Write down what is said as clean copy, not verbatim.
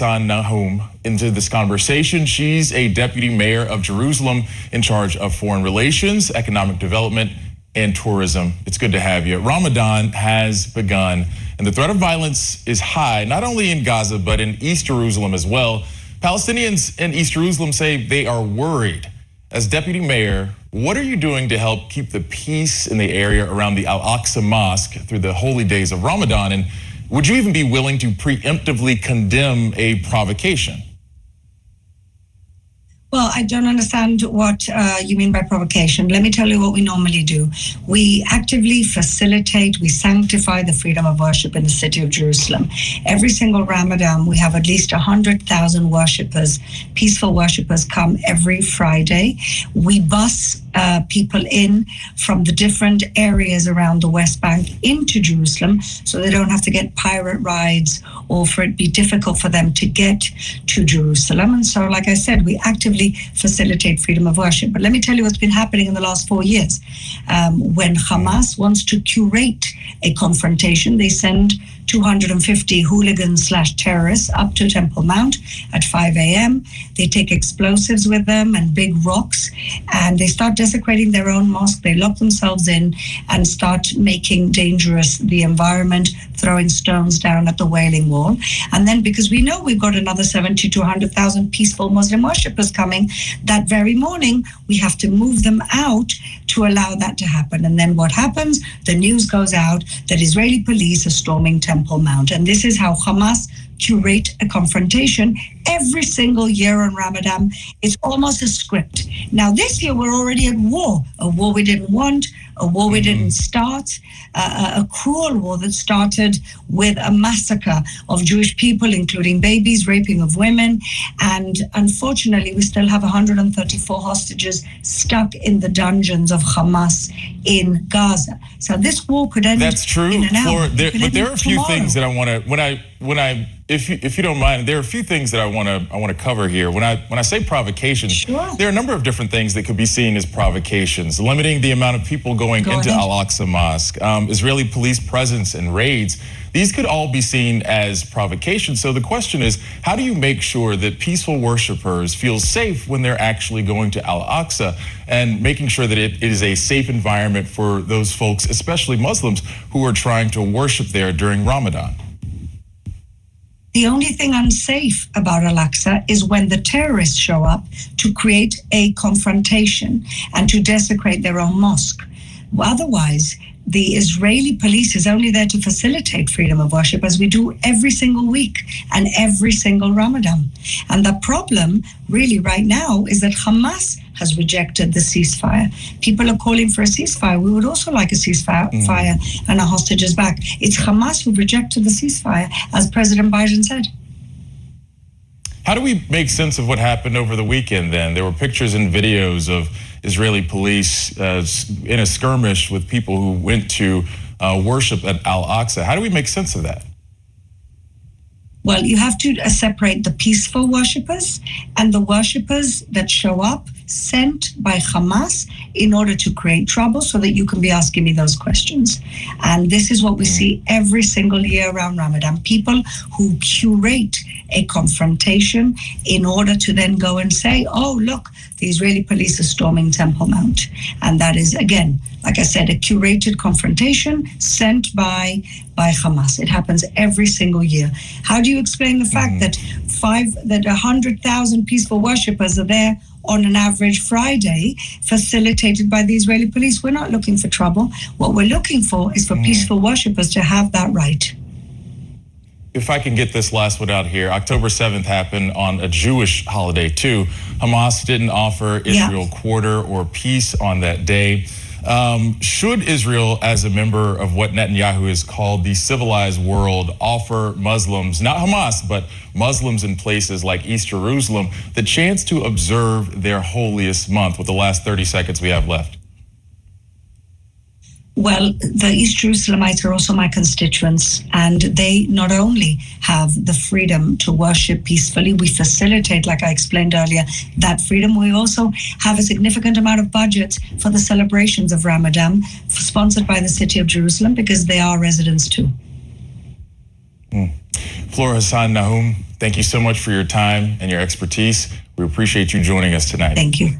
Hassan-Nahoum into this conversation. She's a deputy mayor of Jerusalem in charge of foreign relations, economic development, and tourism. It's good to have you. Ramadan has begun, and the threat of violence is high, not only in Gaza, but in East Jerusalem as well. Palestinians in East Jerusalem say they are worried. As deputy mayor, what are you doing to help keep the peace in the area around the Al-Aqsa Mosque through the holy days of Ramadan? And would you even be willing to preemptively condemn a provocation? Well, I don't understand what you mean by provocation. Let me tell you what we normally do. We actively facilitate, we sanctify the freedom of worship in the city of Jerusalem. Every single Ramadan, we have at least 100,000 worshippers, peaceful worshippers come every Friday. We bus people in from the different areas around the West Bank into Jerusalem so they don't have to get pirate rides or for it be difficult for them to get to Jerusalem. And so, like I said, we actively facilitate freedom of worship. But let me tell you what's been happening in the last 4 years. When Hamas wants to curate a confrontation, they send 250 hooligans/terrorists up to Temple Mount at 5 a.m. They take explosives with them and big rocks, and they start desecrating their own mosque. They lock themselves in and start making dangerous the environment, throwing stones down at the Wailing Wall. And then, because we know we've got another 70 to 100,000 peaceful Muslim worshippers coming that very morning, we have to move them out to allow that to happen. And then what happens? The news goes out that Israeli police are storming Temple Mount. And this is how Hamas curate a confrontation every single year on Ramadan. It's almost a script. Now, this year, we're already at war, a war we didn't want, a war we didn't start, a cruel war that started with a massacre of Jewish people, including babies, raping of women. And unfortunately, we still have 134 hostages stuck in the dungeons of Hamas in Gaza. So this war could end. That's true, in an hour. but there are a few things that I want to, if you don't mind, there are a few things that I want to cover here. When I say provocation, sure, there are a number of different things that could be seen as provocations. Limiting the amount of people going into Al-Aqsa Mosque, Israeli police presence and raids. These could all be seen as provocations. So the question is, how do you make sure that peaceful worshipers feel safe when they're actually going to Al-Aqsa, and making sure that it is a safe environment for those folks, especially Muslims, who are trying to worship there during Ramadan? The only thing unsafe about Al-Aqsa is when the terrorists show up to create a confrontation and to desecrate their own mosque. Otherwise, the Israeli police is only there to facilitate freedom of worship, as we do every single week and every single Ramadan. And the problem really right now is that Hamas has rejected the ceasefire. People are calling for a ceasefire. We would also like a ceasefire and our hostages back. It's Hamas who rejected the ceasefire, as President Biden said. How do we make sense of what happened over the weekend then? There were pictures and videos of Israeli police in a skirmish with people who went to worship at Al-Aqsa. How do we make sense of that? Well, you have to separate the peaceful worshippers and the worshippers that show up sent by Hamas in order to create trouble, so that you can be asking me those questions. And this is what we see every single year around Ramadan. People who curate a confrontation in order to then go and say, oh, look, the Israeli police are storming Temple Mount. And that is, again, like I said, a curated confrontation sent by Hamas. It happens every single year. How do you explain the fact that 100,000 peaceful worshippers are there on an average Friday, facilitated by the Israeli police? We're not looking for trouble. What we're looking for is for peaceful worshippers to have that right. If I can get this last one out here, October 7th happened on a Jewish holiday too. Hamas didn't offer Israel quarter or peace on that day. Should Israel, as a member of what Netanyahu has called the civilized world, offer Muslims, not Hamas, but Muslims in places like East Jerusalem, the chance to observe their holiest month? With the last 30 seconds we have left. Well, the East Jerusalemites are also my constituents, and they not only have the freedom to worship peacefully, we facilitate, like I explained earlier, that freedom. We also have a significant amount of budget for the celebrations of Ramadan, sponsored by the city of Jerusalem, because they are residents too. Fleur, Hassan-Nahoum, thank you so much for your time and your expertise. We appreciate you joining us tonight. Thank you.